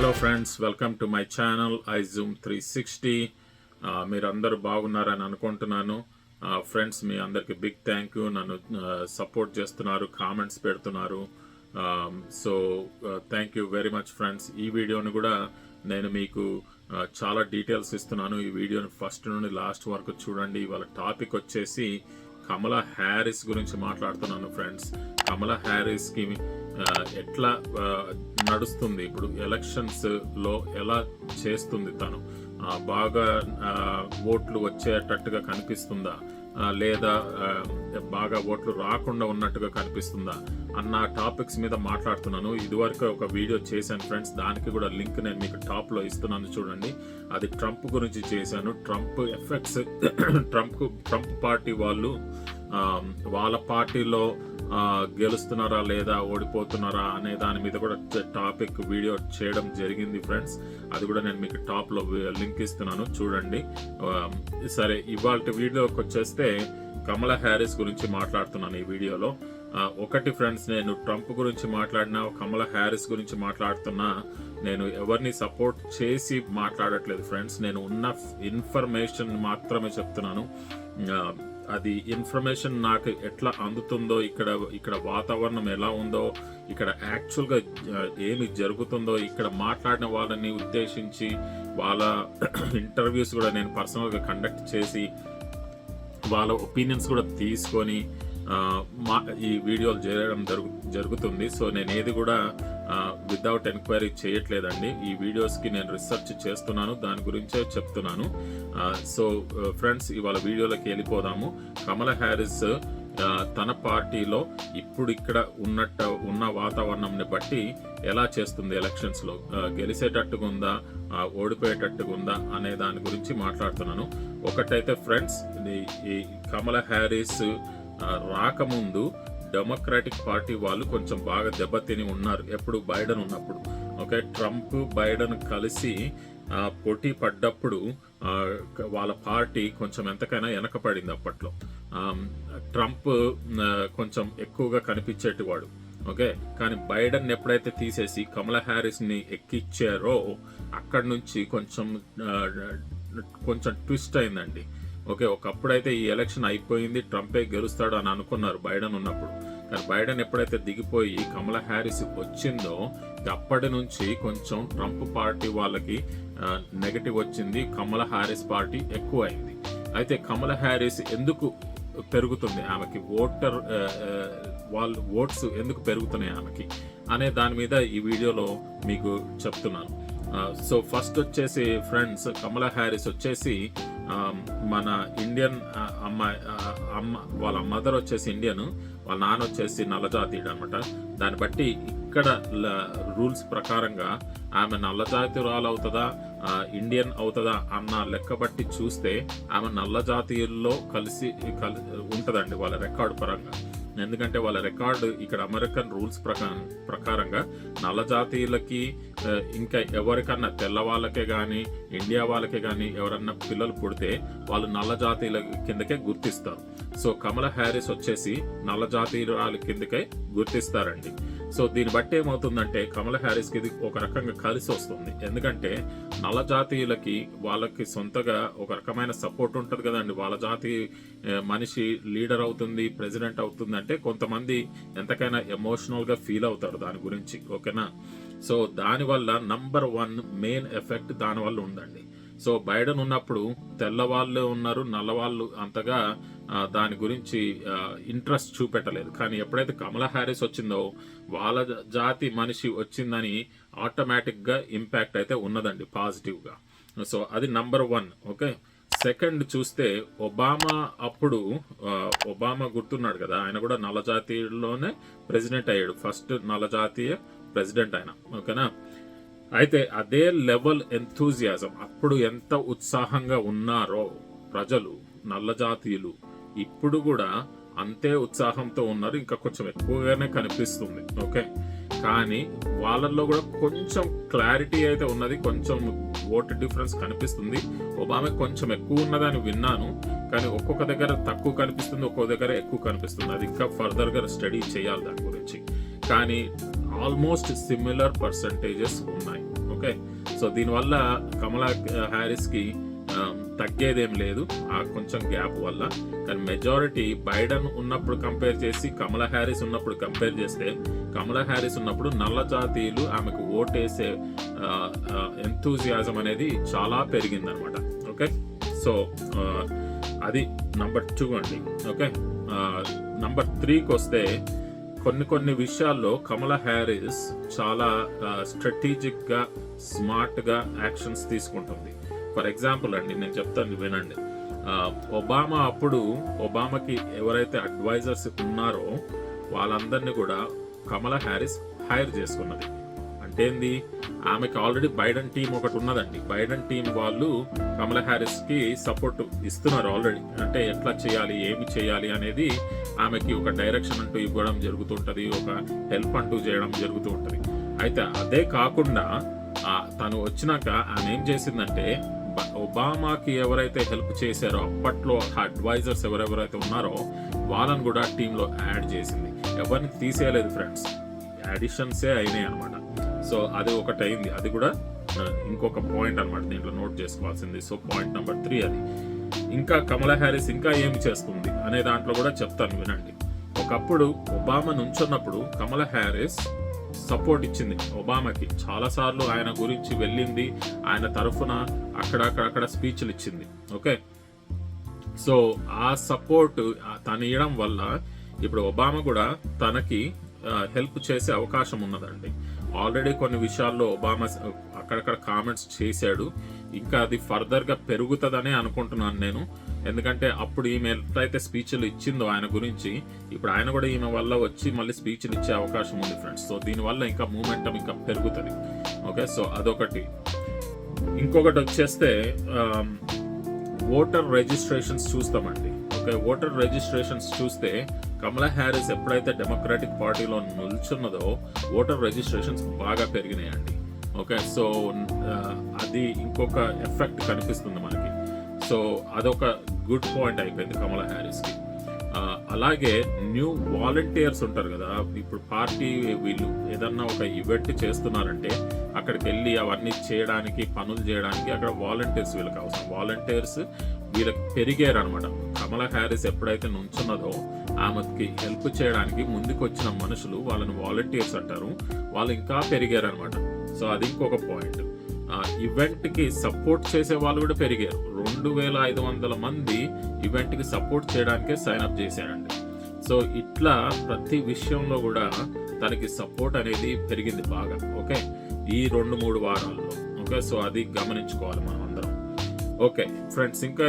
Hello friends, welcome to my channel iZoom 360. మీరందరూ బాగున్నారని అనుకుంటున్నాను. ఫ్రెండ్స్, మీ అందరికి బిగ్ థ్యాంక్ యూ. నన్ను సపోర్ట్ చేస్తున్నారు, కామెంట్స్ పెడుతున్నారు. So thank you very much friends. ఈ వీడియోని కూడా నేను మీకు చాలా డీటెయిల్స్ ఇస్తున్నాను. ఈ వీడియోని ఫస్ట్ నుండి లాస్ట్ వరకు చూడండి. ఇవాళ టాపిక్ వచ్చేసి కమలా హ్యారిస్ గురించి మాట్లాడుతున్నాను ఫ్రెండ్స్. కమలా హ్యారిస్కి ఎట్లా నడుస్తుంది, ఇప్పుడు ఎలక్షన్స్లో ఎలా చేస్తుంది, తను బాగా ఓట్లు వచ్చేటట్టుగా కనిపిస్తుందా లేదా బాగా ఓట్లు రాకుండా ఉన్నట్టుగా కనిపిస్తుందా అన్న టాపిక్స్ మీద మాట్లాడుతున్నాను. ఇదివరకు ఒక వీడియో చేశాను ఫ్రెండ్స్, దానికి కూడా లింక్ నేను మీకు టాప్లో ఇస్తున్నాను చూడండి. అది ట్రంప్ గురించి చేశాను. ట్రంప్ ఎఫెక్ట్స్, ట్రంప్ పార్టీ వాళ్ళు వాళ్ళ పార్టీలో గెలుస్తున్నారా లేదా ఓడిపోతున్నారా అనే దాని మీద కూడా టాపిక్ వీడియో చేయడం జరిగింది ఫ్రెండ్స్. అది కూడా నేను మీకు టాప్లో లింక్ ఇస్తున్నాను చూడండి. సరే, ఇవాళ వీడియోకి వచ్చేస్తే కమలా హ్యారిస్ గురించి మాట్లాడుతున్నాను ఈ వీడియోలో. ఒకటి ఫ్రెండ్స్, నేను ట్రంప్ గురించి మాట్లాడినా, కమలా హ్యారిస్ గురించి మాట్లాడుతున్నా, నేను ఎవరిని సపోర్ట్ చేసి మాట్లాడట్లేదు ఫ్రెండ్స్. నేను ఉన్న ఇన్ఫర్మేషన్ మాత్రమే చెప్తున్నాను. అది ఇన్ఫర్మేషన్ నాకు ఎట్లా అందుతుందో, ఇక్కడ వాతావరణం ఎలా ఉందో, ఇక్కడ యాక్చువల్గా ఏమి జరుగుతుందో, ఇక్కడ మాట్లాడిన వాళ్ళని ఉద్దేశించి వాళ్ళ ఇంటర్వ్యూస్ కూడా నేను పర్సనల్గా కండక్ట్ చేసి వాళ్ళ ఒపీనియన్స్ కూడా తీసుకొని ఈ వీడియోలు చేయడం జరుగుతుంది. సో నేను ఏది కూడా వితౌట్ ఎంక్వైరీ చేయట్లేదండి. ఈ వీడియోస్కి నేను రీసెర్చ్ చేస్తున్నాను, దాని గురించే చెప్తున్నాను. సో ఫ్రెండ్స్, ఇవాళ వీడియోలోకి వెళ్ళిపోదాము. కమలా హ్యారిస్ తన పార్టీలో ఇప్పుడు ఇక్కడ ఉన్న వాతావరణంని బట్టి ఎలా చేస్తుంది, ఎలక్షన్స్లో గెలిచేటట్టుగా ఉందా, ఓడిపోయేటట్టుగా ఉందా అనే దాని గురించి మాట్లాడుతున్నాను. ఒకటైతే ఫ్రెండ్స్, ఈ కమలా హ్యారిస్ రాకముందు డెమోక్రాటిక్ పార్టీ వాళ్ళు కొంచెం బాగా దెబ్బతిని ఉన్నారు. ఎప్పుడు బైడెన్ ఉన్నప్పుడు, ఓకే, ట్రంప్ బైడెన్ కలిసి పోటీ పడ్డప్పుడు వాళ్ళ పార్టీ కొంచెం ఎంతకైనా వెనకపడింది. అప్పట్లో ట్రంప్ కొంచెం ఎక్కువగా కనిపించేటివాడు, ఓకే. కానీ బైడెన్ ఎప్పుడైతే తీసేసి కమలా హ్యారిస్ని ఎక్కిచ్చారో అక్కడి నుంచి కొంచెం ట్విస్ట్ అయిందండి. ఓకే, ఒకప్పుడైతే ఈ ఎలక్షన్ అయిపోయింది, ట్రంపే గెలుస్తాడు అని అనుకున్నారు బైడెన్ ఉన్నప్పుడు. కానీ బైడెన్ ఎప్పుడైతే దిగిపోయి కమలా హ్యారిస్ వచ్చిందో అప్పటి నుంచి కొంచెం ట్రంప్ పార్టీ వాళ్ళకి నెగటివ్ వచ్చింది. కమలా హ్యారిస్ పార్టీ ఎక్కువ అయింది. అయితే కమలా హ్యారిస్ ఎందుకు పెరుగుతుంది, ఆమెకి వాళ్ళ ఓట్స్ ఎందుకు పెరుగుతున్నాయి ఆమెకి అనే దాని మీద ఈ వీడియోలో మీకు చెప్తున్నాను. సో ఫస్ట్ వచ్చేసి ఫ్రెండ్స్, కమలా హ్యారిస్ వచ్చేసి మన ఇండియన్ వాళ్ళ మదర్ వచ్చేసి ఇండియన్, వాళ్ళ నాన్న వచ్చేసి నల్లజాతీయుడు అనమాట. దాన్ని బట్టి ఇక్కడ రూల్స్ ప్రకారంగా ఆమె నల్లజాతీయురాలు అవుతుందా, ఇండియన్ అవుతుందా అన్న లెక్క బట్టి చూస్తే ఆమె నల్లజాతీయుల్లో కలిసి ఉంటుందండి వాళ్ళ రికార్డు పరంగా. ఎందుకంటే వాళ్ళ రికార్డు ఇక్కడ అమెరికన్ రూల్స్ ప్రకారంగా నల్లజాతీయులకి ఇంకా ఎవరికన్నా తెల్ల వాళ్ళకే కానీ ఇండియా వాళ్ళకే కానీ ఎవరన్నా పిల్లలు పుడితే వాళ్ళు నల్లజాతీయుల కిందకే గుర్తిస్తారు. సో కమలా హ్యారిస్ వచ్చేసి నల్లజాతీయురాల కిందకే గుర్తిస్తారండి. సో దీన్ని బట్టి ఏమవుతుందంటే కమలా హ్యారిస్కి ఇది ఒక రకంగా కలిసి వస్తుంది. ఎందుకంటే నల్లజాతీయులకి వాళ్ళకి సొంతగా ఒక రకమైన సపోర్ట్ ఉంటుంది కదండి. వాళ్ళ జాతి మనిషి లీడర్ అవుతుంది, ప్రెసిడెంట్ అవుతుంది అంటే కొంతమంది ఎంతకైనా ఎమోషనల్గా ఫీల్ అవుతారు దాని గురించి, ఓకేనా. సో దానివల్ల నంబర్ 1 మెయిన్ ఎఫెక్ట్ దానివల్ల ఉందండి. సో బైడెన్ ఉన్నప్పుడు తెల్లవాళ్ళు ఉన్నారు, నల్లవాళ్ళు అంతగా దాని గురించి ఇంట్రెస్ట్ చూపెట్టలేదు. కానీ ఎప్పుడైతే కమలా హ్యారిస్ వచ్చిందో వాళ్ళ జాతి మనిషి వచ్చిందని ఆటోమేటిక్గా ఇంపాక్ట్ అయితే ఉన్నదండి పాజిటివ్గా. సో అది నంబర్ 1, ఓకే. సెకండ్ చూస్తే ఒబామా గుర్తున్నాడు కదా, ఆయన కూడా నల్లజాతీయుల్లోనే ప్రెసిడెంట్ అయ్యాడు, ఫస్ట్ నల్లజాతీయ ప్రెసిడెంట్ ఆయన, ఓకేనా. అయితే అదే లెవెల్ ఎంతూజియాజం అప్పుడు ఎంత ఉత్సాహంగా ఉన్నారో ప్రజలు, నల్లజాతీయులు ఇప్పుడు కూడా అంతే ఉత్సాహంతో ఉన్నారు, ఇంకా కొంచెం ఎక్కువగానే కనిపిస్తుంది, ఓకే. కానీ వాళ్ళల్లో కూడా కొంచెం క్లారిటీ అయితే ఉన్నది, కొంచెం ఓటు డిఫరెన్స్ కనిపిస్తుంది. ఒబామా కొంచెం ఎక్కువ ఉన్నదని విన్నాను, కానీ ఒక్కొక్క దగ్గర తక్కువ కనిపిస్తుంది, ఒక్కొక్క దగ్గర ఎక్కువ కనిపిస్తుంది. అది ఇంకా ఫర్దర్గా స్టడీ చేయాలి దాని గురించి. కానీ ఆల్మోస్ట్ సిమిలర్ పర్సంటేజెస్ ఉన్నాయి, ఓకే, సో దీనివల్ల కమలా హ్యారిస్కి తగ్గేదేం లేదు ఆ కొంచెం గ్యాప్ వల్ల. కానీ మెజారిటీ బైడెన్ ఉన్నప్పుడు కంపేర్ చేసి కమలా హ్యారిస్ ఉన్నప్పుడు కంపేర్ చేస్తే, కమలా హ్యారిస్ ఉన్నప్పుడు నల్ల జాతీయులు ఆమెకు ఓటేసే ఎంతూజియాజం అనేది చాలా పెరిగిందనమాట. ఓకే, సో అది నంబర్ 2 అండి. ఓకే, నంబర్ 3కి వస్తే కొన్ని విషయాల్లో కమలా హ్యారిస్ చాలా స్ట్రాటజిక్గా స్మార్ట్గా యాక్షన్స్ తీసుకుంటుంది. ఫర్ ఎగ్జాంపుల్ అండి, నేను చెప్తాను వినండి. ఒబామాకి ఎవరైతే అడ్వైజర్స్ ఉన్నారో వాళ్ళందరినీ కూడా కమలా హ్యారిస్ హైర్ చేసుకున్నది. అంటే ఏంది, ఆమెకి ఆల్రెడీ బైడెన్ టీం ఒకటి ఉన్నదండి. బైడెన్ టీం వాళ్ళు కమలా హ్యారిస్కి సపోర్ట్ ఇస్తున్నారు ఆల్రెడీ. అంటే ఎట్లా చేయాలి, ఏమి చేయాలి అనేది ఆమెకి ఒక డైరెక్షన్ అంటూ ఇవ్వడం జరుగుతుంటుంది, ఒక హెల్ప్ అంటూ చేయడం జరుగుతూ ఉంటుంది. అయితే అదే కాకుండా తను వచ్చినాక ఆమె ఏం చేసిందంటే, ఒబామాకి ఎవరైతే హెల్ప్ చేశారో అప్పట్లో అడ్వైజర్స్ ఎవరెవరైతే ఉన్నారో వాళ్ళని కూడా టీంలో యాడ్ చేసింది. ఎవరిని తీసేయలేదు ఫ్రెండ్స్, అడిషన్సే అయినాయి అనమాట. సో అది ఒకటి అయింది. అది కూడా ఇంకొక పాయింట్ అనమాట దీంట్లో నోట్ చేసుకోవాల్సింది. సో పాయింట్ నెంబర్ 3 అది. ఇంకా కమలా హ్యారిస్ ఇంకా ఏమి చేస్తుంది అనే దాంట్లో కూడా చెప్తాను వినండి. ఒకప్పుడు ఒబామా నుంచున్నప్పుడు కమలా హ్యారిస్ సపోర్ట్ ఇచ్చింది ఒబామాకి. చాలాసార్లు ఆయన గురించి వెళ్ళింది, ఆయన తరఫున అక్కడ స్పీచ్లు ఇచ్చింది. ఓకే, సో ఆ సపోర్ట్ తను ఇవ్వడం వల్ల ఇప్పుడు ఒబామా కూడా తనకి హెల్ప్ చేసే అవకాశం ఉన్నదండి. ఆల్రెడీ కొన్ని విషయాల్లో ఒబామా అక్కడక్కడ కామెంట్స్ చేశాడు. ఇంకా అది ఫర్దర్గా పెరుగుతుందనే అనుకుంటున్నాను నేను. ఎందుకంటే అప్పుడు ఈమె ఎట్లయితే స్పీచ్లు ఇచ్చిందో ఆయన గురించి, ఇప్పుడు ఆయన కూడా ఈమె వల్ల వచ్చి మళ్ళీ స్పీచ్లు ఇచ్చే అవకాశం ఉంది ఫ్రెండ్స్. సో దీనివల్ల ఇంకా మూమెంటం ఇంకా పెరుగుతుంది. ఓకే, సో అదొకటి. ఇంకొకటి వచ్చేస్తే ఓటర్ రిజిస్ట్రేషన్స్ చూస్తామండి. ఓకే, ఓటర్ రిజిస్ట్రేషన్స్ చూస్తే కమలా హ్యారిస్ ఎప్పుడైతే డెమోక్రాటిక్ పార్టీలో నిల్చున్నదో ఓటర్ రిజిస్ట్రేషన్స్ బాగా పెరిగినాయండి. ఓకే, సో అది ఇంకొక ఎఫెక్ట్ కనిపిస్తుంది మనకి. సో అదొక గుడ్ పాయింట్ అయిపోయింది కమలా హ్యారిస్కి. అలాగే న్యూ వాలంటీర్స్ ఉంటారు కదా, ఇప్పుడు పార్టీ వీళ్ళు ఏదన్నా ఒక ఈవెంట్ చేస్తున్నారంటే అక్కడికి వెళ్ళి అవన్నీ చేయడానికి, పనులు చేయడానికి అక్కడ వాలంటీర్స్ వీళ్ళకి అవసరం. వాలంటీర్స్ వీళ్ళకి పెరిగారు అనమాట. కమలా హ్యారిస్ ఎప్పుడైతే నుంచున్నదో ఆమెకి హెల్ప్ చేయడానికి ముందుకు వచ్చిన మనుషులు వాళ్ళని వాలంటీర్స్ అంటారు, వాళ్ళు ఇంకా పెరిగారు అనమాట. సో అది ఇంకొక పాయింట్. ఈవెంట్కి సపోర్ట్ చేసే వాళ్ళు కూడా పెరిగారు. 2500 మంది ఈవెంట్కి సపోర్ట్ చేయడానికే సైన్ అప్ చేశారండి. సో ఇట్లా ప్రతి విషయంలో కూడా తనకి సపోర్ట్ అనేది పెరిగింది బాగా. ఓకే, ఈ 2-3 వారాల్లో. ఓకే, సో అది గమనించుకోవాలి మనం అందరం. ఓకే ఫ్రెండ్స్, ఇంకా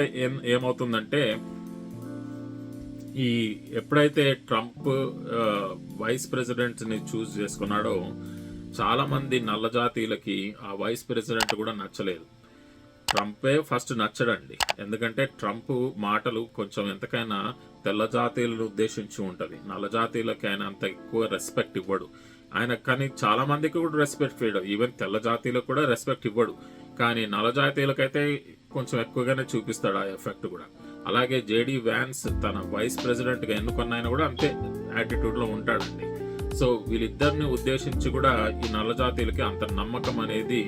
ఏమవుతుందంటే, ఈ ఎప్పుడైతే ట్రంప్ వైస్ ప్రెసిడెంట్ని చూస్ చేసుకున్నాడో చాలా మంది నల్ల జాతీయులకి ఆ వైస్ ప్రెసిడెంట్ కూడా నచ్చలేదు. ట్రంపే ఫస్ట్ నచ్చడండి. ఎందుకంటే ట్రంప్ మాటలు కొంచెం ఎంతకైనా తెల్ల జాతీయులను ఉద్దేశించి ఉంటుంది. నల్ల జాతీయులకి ఆయన అంత ఎక్కువ రెస్పెక్ట్ ఇవ్వడు ఆయన. కానీ చాలా మందికి కూడా రెస్పెక్ట్ ఇవ్వడు. ఈవెన్ తెల్ల జాతీయులకు కూడా రెస్పెక్ట్ ఇవ్వడు. కానీ నల్ల జాతీయులకైతే కొంచెం ఎక్కువగానే చూపిస్తాడు ఆ ఎఫెక్ట్ కూడా. అలాగే జేడీ వ్యాన్స్ తన వైస్ ప్రెసిడెంట్గా ఎన్నుకున్న ఆయన కూడా అంతే యాటిట్యూడ్లో ఉంటాడండి. సో వీళ్ళిద్దరిని ఉద్దేశించి కూడా ఈ నల్ల జాతీయులకి అంత నమ్మకం అనేది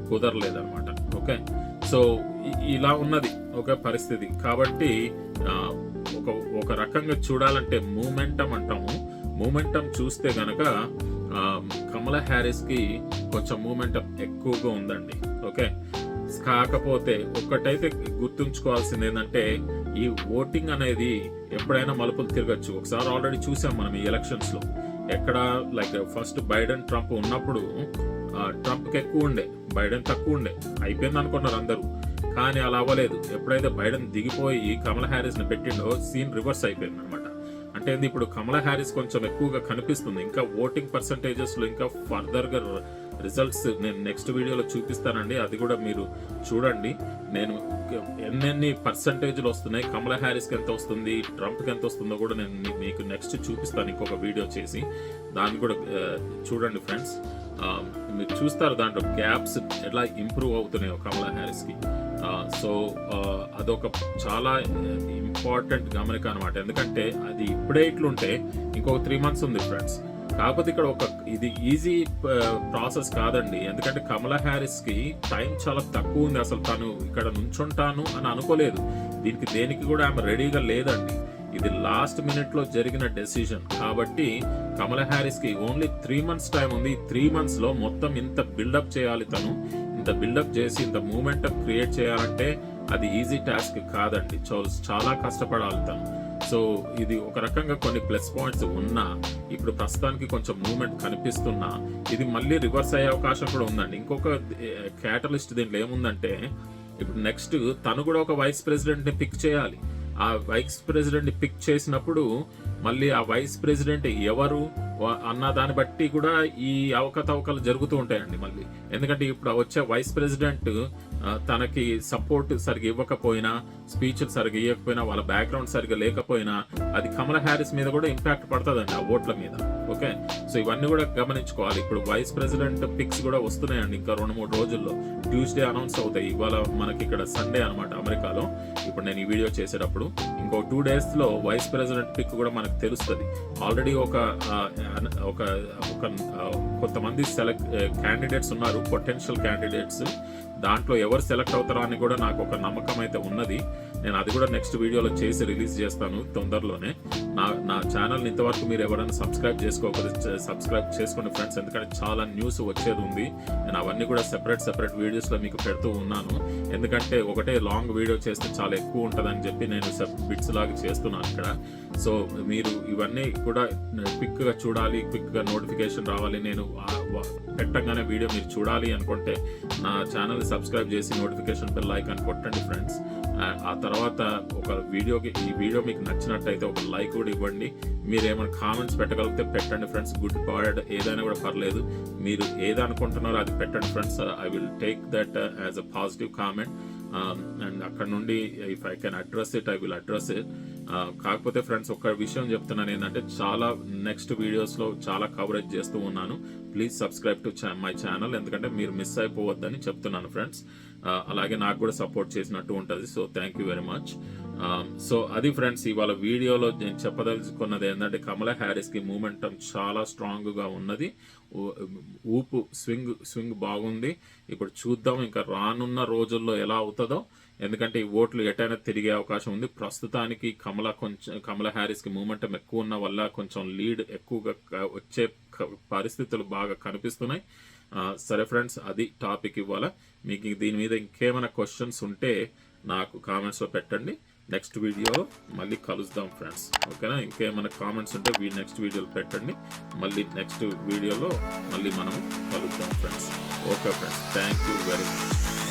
కుదరలేదన్నమాట. ఓకే, సో ఇలా ఉన్నది ఒక పరిస్థితి. కాబట్టి ఒక రకంగా చూడాలంటే మూమెంటం అంటాము. మూమెంటం చూస్తే గనక కమలా హ్యారిస్కి కొంచెం మూమెంటం ఎక్కువగా ఉందండి. ఓకే, కాకపోతే ఒక్కటైతే గుర్తుంచుకోవాల్సింది ఏంటంటే, ఈ ఓటింగ్ అనేది ఎప్పుడైనా మలుపులు తిరగచ్చు. ఒకసారి ఆల్రెడీ చూసాం మనం ఈ ఎలక్షన్స్లో. ఎక్కడ లైక్ ఫస్ట్ బైడెన్ ట్రంప్ ఉన్నప్పుడు ట్రంప్కి ఎక్కువ ఉండే, బైడెన్ తక్కువ ఉండే, అయిపోయింది అనుకున్నారు అందరూ. కానీ అలా అవ్వలేదు. ఎప్పుడైతే బైడెన్ దిగిపోయి కమలా హ్యారిస్ని పెట్టిండో సీన్ రివర్స్ అయిపోయింది అనమాట. అంటే ఇప్పుడు కమలా హ్యారిస్ కొంచెం ఎక్కువగా కనిపిస్తుంది. ఇంకా ఓటింగ్ పర్సంటేజెస్లో ఇంకా ఫర్దర్గా రిజల్ట్స్ నేను నెక్స్ట్ వీడియోలో చూపిస్తానండి. అది కూడా మీరు చూడండి. నేను ఎన్నెన్ని పర్సంటేజ్లు వస్తున్నాయి, కమలా హ్యారిస్కి ఎంత వస్తుంది, ట్రంప్కి ఎంత వస్తుందో కూడా నేను మీకు నెక్స్ట్ చూపిస్తాను ఇంకొక వీడియో చేసి. దాన్ని కూడా చూడండి ఫ్రెండ్స్. మీరు చూస్తారు దాంట్లో గ్యాప్స్ ఎలా ఇంప్రూవ్ అవుతున్నాయో కమలా హ్యారిస్కి. సో అదొక చాలా ఇంపార్టెంట్ గమనిక అనమాట. ఎందుకంటే అది ఇప్పుడే ఇట్లుంటే ఇంకొక 3 months ఉంది ఫ్రెండ్స్. కాకపోతే ఇక్కడ ఇది ఈజీ ప్రాసెస్ కాదండి. ఎందుకంటే కమలా హ్యారిస్ కి టైం చాలా తక్కువ ఉంది. అసలు తను ఇక్కడ నుంచుంటాను అని అనుకోలేదు. దేనికి కూడా ఆమె రెడీగా లేదండి. ఇది లాస్ట్ మినిట్ లో జరిగిన డెసిషన్ కాబట్టి కమలా హ్యారిస్ కి ఓన్లీ 3 months టైం ఉంది. 3 months లో మొత్తం ఇంత బిల్డప్ చేయాలి. తను ఇంత బిల్డప్ చేసి ఇంత మూమెంటం క్రియేట్ చేయాలంటే అది ఈజీ టాస్క్ కాదండి. చాలా కష్టపడాలి తను. సో ఇది ఒక రకంగా కొన్ని ప్లస్ పాయింట్స్ ఉన్నా, ఇప్పుడు ప్రస్తుతానికి కొంచెం మూమెంట్ కనిపిస్తున్నా, ఇది మళ్ళీ రివర్స్ అయ్యే అవకాశం కూడా ఉందండి. ఇంకొక క్యాటలిస్ట్ దీంట్లో ఏముందంటే, ఇప్పుడు నెక్స్ట్ తను కూడా ఒక వైస్ ప్రెసిడెంట్ ని పిక్ చేయాలి. ఆ వైస్ ప్రెసిడెంట్ ని పిక్ చేసినప్పుడు మళ్ళీ ఆ వైస్ ప్రెసిడెంట్ ఎవరు అన్న దాన్ని బట్టి కూడా ఈ అవకతవకలు జరుగుతూ ఉంటాయండి మళ్ళీ. ఎందుకంటే ఇప్పుడు వచ్చే వైస్ ప్రెసిడెంట్ తనకి సపోర్ట్ సరిగా ఇవ్వకపోయినా, స్పీచ్లు సరిగా ఇవ్వకపోయినా, వాళ్ళ బ్యాక్గ్రౌండ్ సరిగా లేకపోయినా అది కమలా హ్యారిస్ మీద కూడా ఇంపాక్ట్ పడుతుందండి, ఆ ఓట్ల మీద. ఓకే, సో ఇవన్నీ కూడా గమనించుకోవాలి. ఇప్పుడు వైస్ ప్రెసిడెంట్ పిక్స్ కూడా వస్తున్నాయండి ఇంకా 2-3 రోజుల్లో. ట్యూస్డే అనౌన్స్ అవుతాయి. ఇవాళ మనకి ఇక్కడ సండే అనమాట అమెరికాలో. ఇప్పుడు నేను ఈ వీడియో చేసేటప్పుడు ఇంకో 2 days లో వైస్ ప్రెసిడెంట్ పిక్ కూడా మనకు తెలుస్తుంది. ఆల్రెడీ కొంతమంది క్యాండిడేట్స్ ఉన్నారు, పొటెన్షియల్ క్యాండిడేట్స్. దాంట్లో ఎవరు సెలెక్ట్ అవుతారో అని కూడా నాకు ఒక నమ్మకం అయితే ఉన్నది. నేను అది కూడా నెక్స్ట్ వీడియోలో చేసి రిలీజ్ చేస్తాను తొందరలోనే. నా ఛానల్ని ఇంతవరకు మీరు ఎవరైనా సబ్స్క్రైబ్ చేసుకోకపోతే సబ్స్క్రైబ్ చేసుకోండి ఫ్రెండ్స్, ఎందుకంటే చాలా న్యూస్ వచ్చేది ఉంది. నేను అవన్నీ కూడా సెపరేట్ వీడియోస్లో మీకు పెడుతూ ఉన్నాను. ఎందుకంటే ఒకటే లాంగ్ వీడియో చేస్తే చాలా ఎక్కువ ఉంటుందని చెప్పి నేను బిట్స్ లాగా చేస్తున్నాను ఇక్కడ. సో మీరు ఇవన్నీ కూడా క్విక్గా చూడాలి, క్విక్గా నోటిఫికేషన్ రావాలి, నేను పెట్టగానే వీడియో మీరు చూడాలి అనుకుంటే నా ఛానల్ సబ్స్క్రైబ్ చేసి నోటిఫికేషన్ బెల్ ఐకాన్ కొట్టండి ఫ్రెండ్స్. ఆ తర్వాత ఈ వీడియో మీకు నచ్చినట్టయితే ఒక లైక్ కూడా ఇవ్వండి. మీరు ఏమైనా కామెంట్స్ పెట్టగలిగితే పెట్టండి ఫ్రెండ్స్, గుడ్ బ్యాడ్ ఏదైనా కూడా పర్లేదు. మీరు ఏదనుకుంటున్నారో అది పెట్టండి friends. I will take that as a positive comment. And అక్కడ నుండి if I can address it, I will address it. కాకపోతే ఫ్రెండ్స్ ఒక విషయం చెప్తున్నాను ఏంటంటే, చాలా నెక్స్ట్ వీడియోస్లో చాలా కవరేజ్ చేస్తూ ఉన్నాను. Please subscribe to my channel, ఎందుకంటే మీరు మిస్ అయిపోవద్దని చెప్తున్నాను ఫ్రెండ్స్. అలాగే నాకు కూడా సపోర్ట్ చేసినట్టు ఉంటుంది. So thank you very much. So అది ఫ్రెండ్స్, ఇవాళ వీడియోలో నేను చెప్పదలుచుకున్నది ఏంటంటే, కమలా హ్యారిస్కి మూమెంటం చాలా స్ట్రాంగ్గా ఉన్నది. ఊపు స్వింగ్ బాగుంది. ఇప్పుడు చూద్దాం ఇంకా రానున్న రోజుల్లో ఎలా అవుతుందో. ఎందుకంటే ఈ ఓట్లు ఎటైనా తిరిగే అవకాశం ఉంది. ప్రస్తుతానికి కమలా హ్యారిస్కి మూమెంటం ఎక్కువ ఉన్న వల్ల కొంచెం లీడ్ ఎక్కువగా వచ్చే పరిస్థితులు బాగా కనిపిస్తున్నాయి. సరే ఫ్రెండ్స్, అది టాపిక్ ఇవ్వాల. మీకు దీని మీద ఇంకేమైనా క్వశ్చన్స్ ఉంటే నాకు కామెంట్స్లో పెట్టండి. నెక్స్ట్ వీడియోలో మళ్ళీ కలుద్దాం ఫ్రెండ్స్. ఓకేనా? ఇంకేమైనా కామెంట్స్ ఉంటే నెక్స్ట్ వీడియోలో పెట్టండి. మళ్ళీ నెక్స్ట్ వీడియోలో మళ్ళీ మనం కలుద్దాం friends. Okay friends, thank you very much.